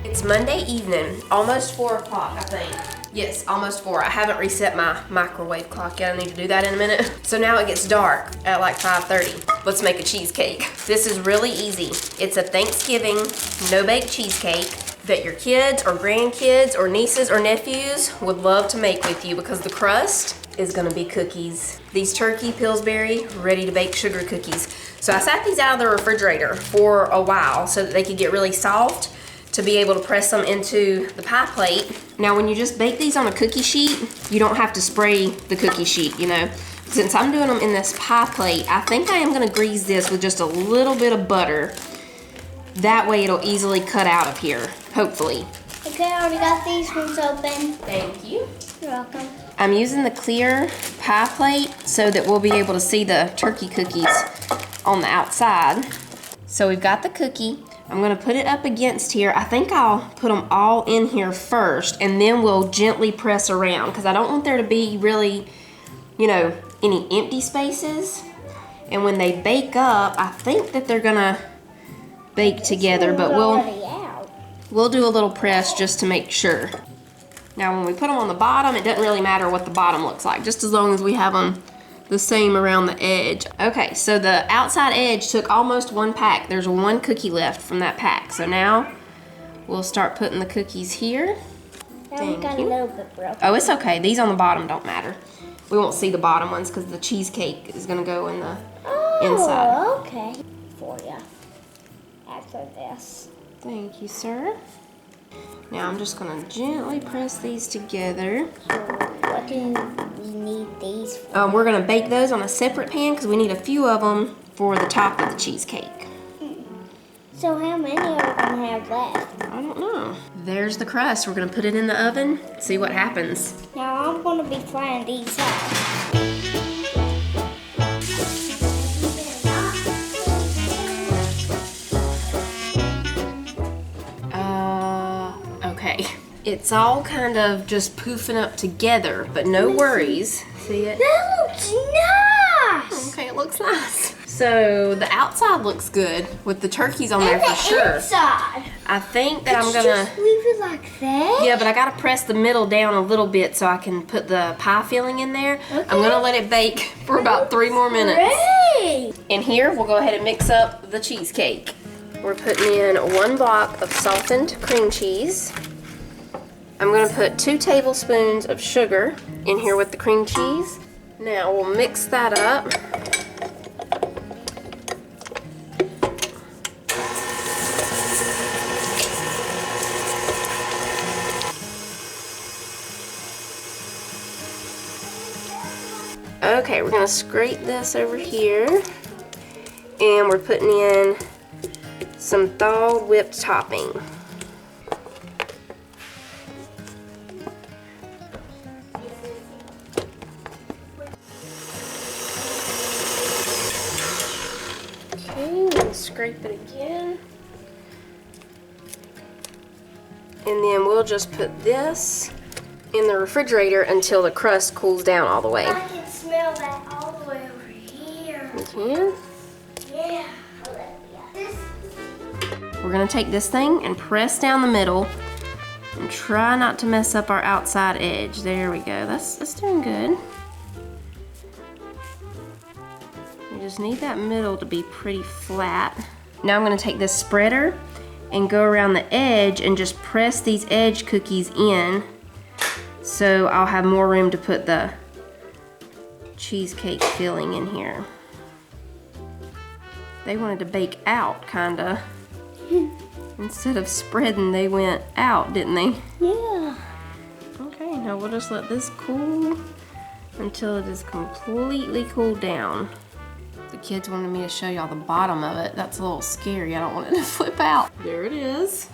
It's Monday evening, almost 4 o'clock, I think. Yes, almost 4. I haven't reset my microwave clock yet. I need to do that in a minute. So now it gets dark at like 5:30. Let's make a cheesecake. This is really easy. It's a Thanksgiving no-bake cheesecake that your kids or grandkids or nieces or nephews would love to make with you because the crust is gonna be cookies. These turkey Pillsbury ready to bake sugar cookies. So I sat these out of the refrigerator for a while so that they could get really soft to be able to press them into the pie plate. Now when you just bake these on a cookie sheet, you don't have to spray the cookie sheet, you know. Since I'm doing them in this pie plate, I think I am gonna grease this with just a little bit of butter. That way it'll easily cut out of here, hopefully. Okay, I already got these ones open. Thank you. You're welcome. I'm using the clear pie plate so that we'll be able to see the turkey cookies on the outside. So we've got the cookie. I'm gonna put it up against here. I think I'll put them all in here first and then we'll gently press around because I don't want there to be really, you know, any empty spaces. And when they bake up, I think that they're gonna bake together, but we'll do a little press just to make sure. Now when we put them on the bottom, it doesn't really matter what the bottom looks like, just as long as we have them the same around the edge. Okay, so the outside edge took almost 1 pack. There's 1 cookie left from that pack. So now we'll start putting the cookies here. Thank you. A little bit broken. Oh, it's okay. These on the bottom don't matter. We won't see the bottom ones because the cheesecake is gonna go in the inside. Oh, okay. For you. After this. Thank you, sir. Now I'm just gonna gently press these together. So what do we need these for? We're gonna bake those on a separate pan because we need a few of them for the top of the cheesecake. So how many are we gonna have left? I don't know. There's the crust. We're gonna put it in the oven, see what happens. Now I'm gonna be frying these up. Okay. It's all kind of just poofing up together, but no worries. See it? That looks nice! Okay, it looks nice. So the outside looks good with the turkeys on there And for the sure. inside. I think that I'm gonna just leave it like that? Yeah, but I gotta press the middle down a little bit so I can put the pie filling in there. Okay. I'm gonna let it bake for about 3 more minutes. Great! And here, we'll go ahead and mix up the cheesecake. We're putting in 1 block of softened cream cheese. I'm gonna put 2 tablespoons of sugar in here with the cream cheese. Now we'll mix that up. Okay, we're gonna scrape this over here. And we're putting in some thawed whipped topping. Scrape it again. And then we'll just put this in the refrigerator until the crust cools down all the way. I can smell that all the way over here. You can? Yeah. We're gonna take this thing and press down the middle and try not to mess up our outside edge. There we go. That's doing good. You just need that middle to be pretty flat. Now I'm gonna take this spreader and go around the edge and just press these edge cookies in so I'll have more room to put the cheesecake filling in here. They wanted to bake out, kinda. Instead of spreading, they went out, didn't they? Yeah. Okay, now we'll just let this cool until it is completely cooled down. The kids wanted me to show y'all the bottom of it. That's a little scary. I don't want it to flip out. There it is.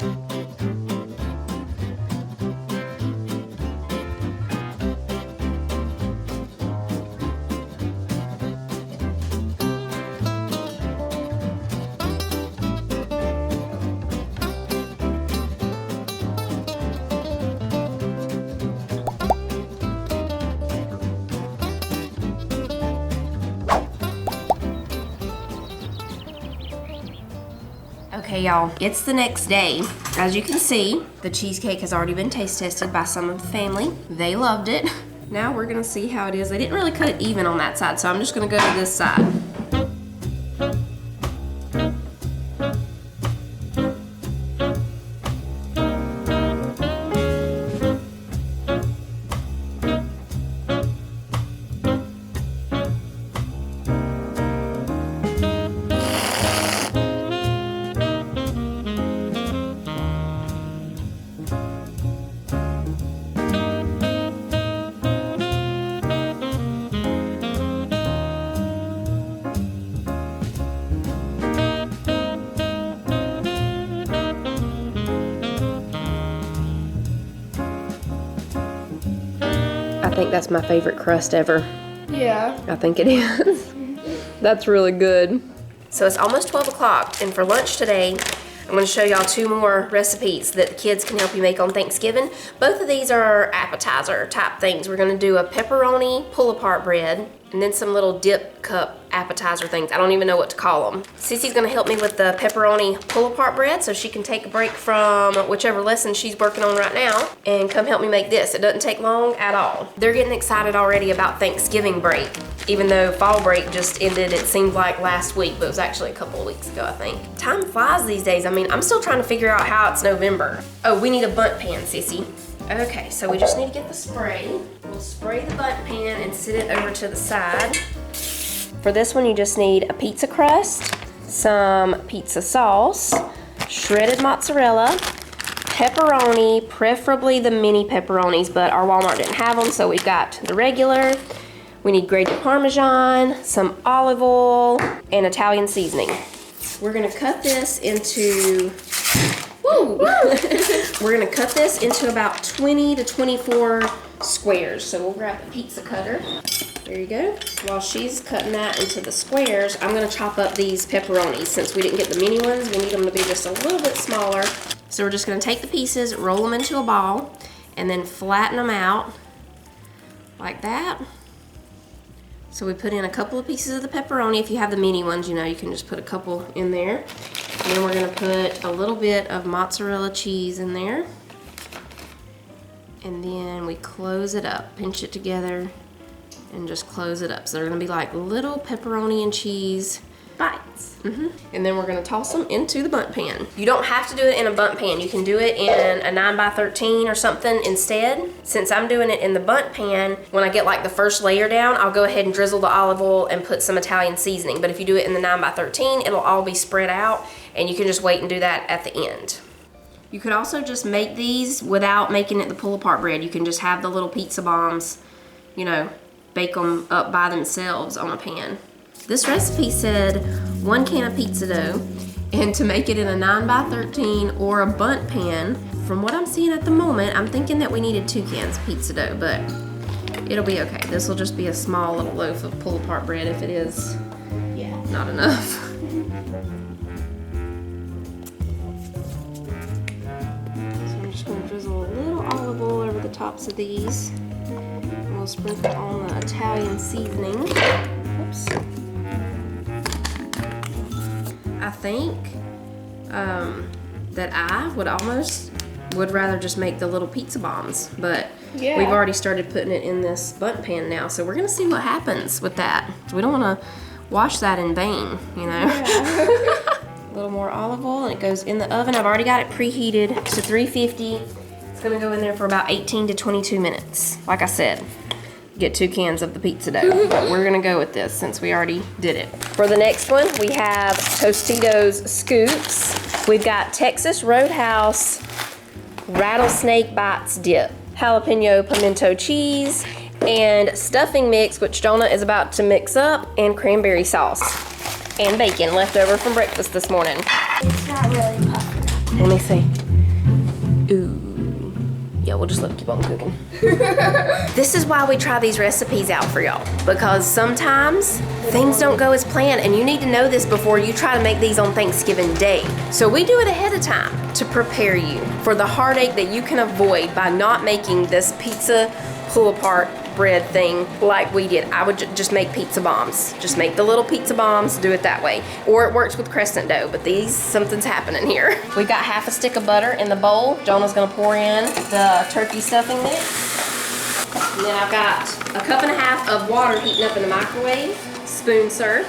Okay, y'all, it's the next day. As you can see, the cheesecake has already been taste tested by some of the family. They loved it. Now we're gonna see how it is. They didn't really cut it even on that side, so I'm just gonna go to this side. I think that's my favorite crust ever. Yeah. I think it is. That's really good. So it's almost 12 o'clock, and for lunch today, I'm gonna show y'all 2 more recipes that the kids can help you make on Thanksgiving. Both of these are appetizer type things. We're gonna do a pepperoni pull-apart bread, and then some little dip cup appetizer things. I don't even know what to call them. Sissy's gonna help me with the pepperoni pull-apart bread so she can take a break from whichever lesson she's working on right now and come help me make this. It doesn't take long at all. They're getting excited already about Thanksgiving break. Even though fall break just ended, it seemed like last week, but it was actually a couple of weeks ago, I think. Time flies these days. I mean, I'm still trying to figure out how it's November. Oh, we need a bundt pan, Sissy. Okay, so we just need to get the spray. We'll spray the bundt pan and sit it over to the side. For this one, you just need a pizza crust, some pizza sauce, shredded mozzarella, pepperoni, preferably the mini pepperonis, but our Walmart didn't have them, so we've got the regular. We need grated parmesan, some olive oil, and Italian seasoning. We're gonna cut this into, we're gonna cut this into about 20 to 24 squares. So we'll grab the pizza cutter. There you go. While she's cutting that into the squares, I'm gonna chop up these pepperonis. Since we didn't get the mini ones, we need them to be just a little bit smaller. So we're just gonna take the pieces, roll them into a ball, and then flatten them out like that. So we put in a couple of pieces of the pepperoni. If you have the mini ones, you know, you can just put a couple in there. And then we're gonna put a little bit of mozzarella cheese in there. And then we close it up, pinch it together, and just close it up. So they're gonna be like little pepperoni and cheese bites. And then we're gonna toss them into the bundt pan. You don't have to do it in a bundt pan. You can do it in a 9x13 or something instead. Since I'm doing it in the bundt pan, when I get like the first layer down, I'll go ahead and drizzle the olive oil and put some Italian seasoning. But if you do it in the 9x13, it'll all be spread out, and you can just wait and do that at the end. You could also just make these without making it the pull-apart bread. You can just have the little pizza bombs, you know, bake them up by themselves on a pan. This recipe said 1 can of pizza dough, and to make it in a 9x13 or a bundt pan, from what I'm seeing at the moment, I'm thinking that we needed 2 cans of pizza dough, but it'll be okay. This will just be a small little loaf of pull-apart bread if it is not enough. So I'm just gonna drizzle a little olive oil over the tops of these. And we'll sprinkle on the Italian seasoning. Oops. I think that I would rather just make the little pizza bombs, but we've already started putting it in this bundt pan now, so we're gonna see what happens with that. We don't wanna wash that in vain, you know? A little more olive oil, and it goes in the oven. I've already got it preheated to 350. It's gonna go in there for about 18 to 22 minutes. Like I said, get 2 cans of the pizza dough, but we're gonna go with this since we already did it. For the next one, we have Tostitos scoops. We've got Texas Roadhouse rattlesnake bites dip, jalapeno pimento cheese, and stuffing mix, which Jonah is about to mix up, and cranberry sauce, and bacon left over from breakfast this morning. It's not really puffy. Let me see. Ooh. Yeah, we'll just let it keep on cooking. This is why we try these recipes out for y'all, because sometimes things don't go as planned, and you need to know this before you try to make these on Thanksgiving Day. So we do it ahead of time to prepare you for the heartache that you can avoid by not making this pizza pull-apart bread thing like we did. I would just make pizza bombs. Just make the little pizza bombs, do it that way. Or it works with crescent dough, but something's happening here. We've got half a stick of butter in the bowl. Jonah's gonna pour in the turkey stuffing mix. And then I've got a cup and a half of water heating up in the microwave. Spoon serve.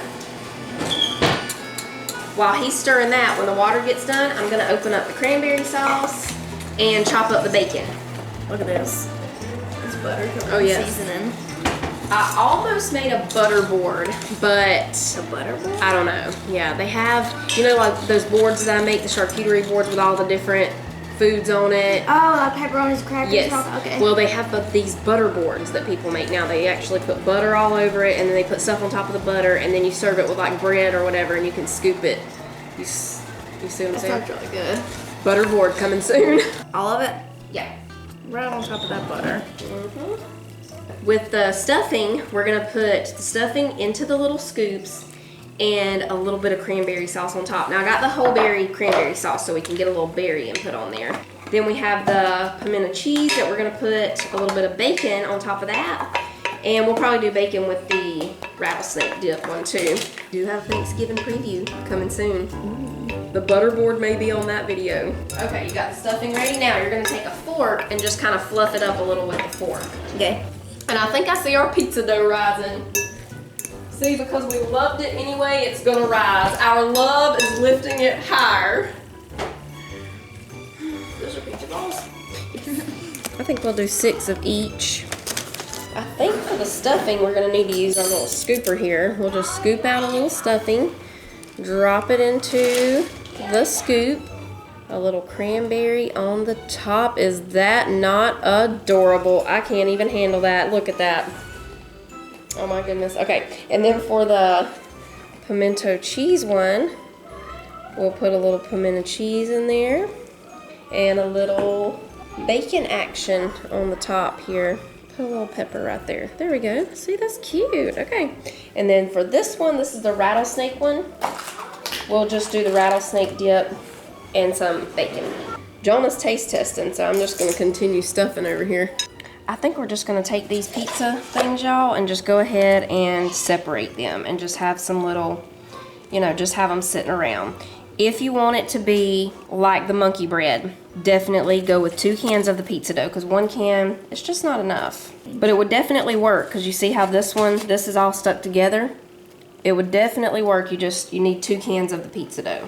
While he's stirring that, when the water gets done, I'm gonna open up the cranberry sauce and chop up the bacon. Look at this. It's butter. Oh, yes. Seasoning. I almost made a butter board, but A butter board? I don't know. Yeah, they have, you know, like those boards that I make, the charcuterie boards with all the different foods on it. Oh, like pepperonis, crackers, Yes. Okay. Well, they have these butter boards that people make now. They actually put butter all over it, and then they put stuff on top of the butter, and then you serve it with like bread or whatever, and you can scoop it. You see what I'm that saying? sounds really good. Butter board coming soon. All of it? Yeah. Right on top of that butter. With the stuffing, we're gonna put the stuffing into the little scoops and a little bit of cranberry sauce on top. Now I got the whole berry cranberry sauce so we can get a little berry and put on there. Then we have the pimento cheese that we're gonna put a little bit of bacon on top of that. And we'll probably do bacon with the rattlesnake dip one too. Do have a Thanksgiving preview coming soon. The butter board may be on that video. Okay, you got the stuffing ready. Now you're gonna take a fork and just kind of fluff it up a little with the fork. Okay. And I think I see our pizza dough rising. See, because we loved it anyway, it's gonna rise. Our love is lifting it higher. Those are pizza balls. I think we'll do 6 of each. I think for the stuffing, we're gonna need to use our little scooper here. We'll just scoop out a little stuffing, drop it into the scoop. A little cranberry on the top. Is that not adorable? I can't even handle that. Look at that. Oh my goodness. Okay, and then for the pimento cheese one, we'll put a little pimento cheese in there and a little bacon action on the top here. Put a little pepper right there. There we go. See, that's cute. Okay, and then for this one, this is the rattlesnake one. We'll just do the rattlesnake dip and some bacon. Jonah's taste testing, so I'm just gonna continue stuffing over here. I think we're just gonna take these pizza things, y'all, and just go ahead and separate them and just have some little, you know, just have them sitting around. If you want it to be like the monkey bread, definitely go with 2 cans of the pizza dough, because 1 can, it's just not enough. But it would definitely work, because you see how this is all stuck together? It would definitely work, you need 2 cans of the pizza dough.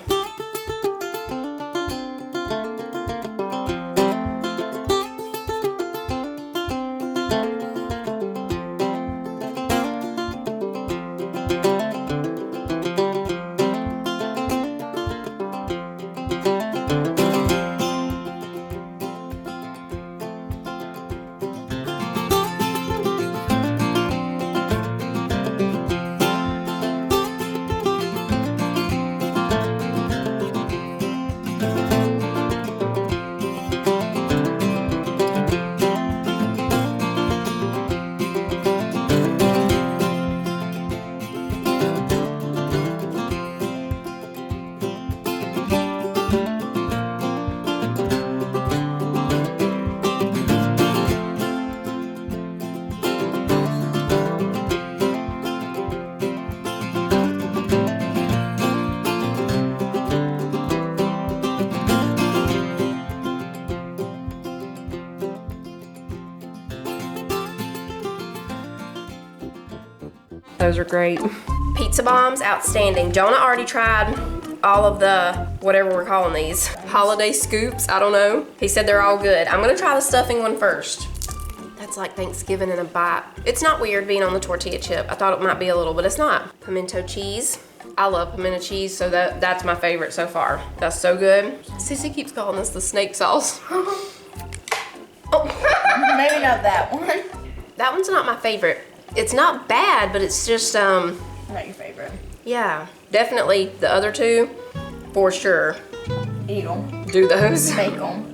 Those are great. Pizza bombs, outstanding. Jonah already tried all of the, whatever we're calling these, holiday scoops, I don't know. He said they're all good. I'm gonna try the stuffing one first. That's like Thanksgiving in a bite. It's not weird being on the tortilla chip. I thought it might be a little, but it's not. Pimento cheese. I love pimento cheese, so that's my favorite so far. That's so good. Sissy keeps calling this the snake sauce. Oh. Maybe not that one. That one's not my favorite. It's not bad, but it's just, Not your favorite. yeah, definitely the other 2, for sure. Eat 'em. Do those. Make 'em.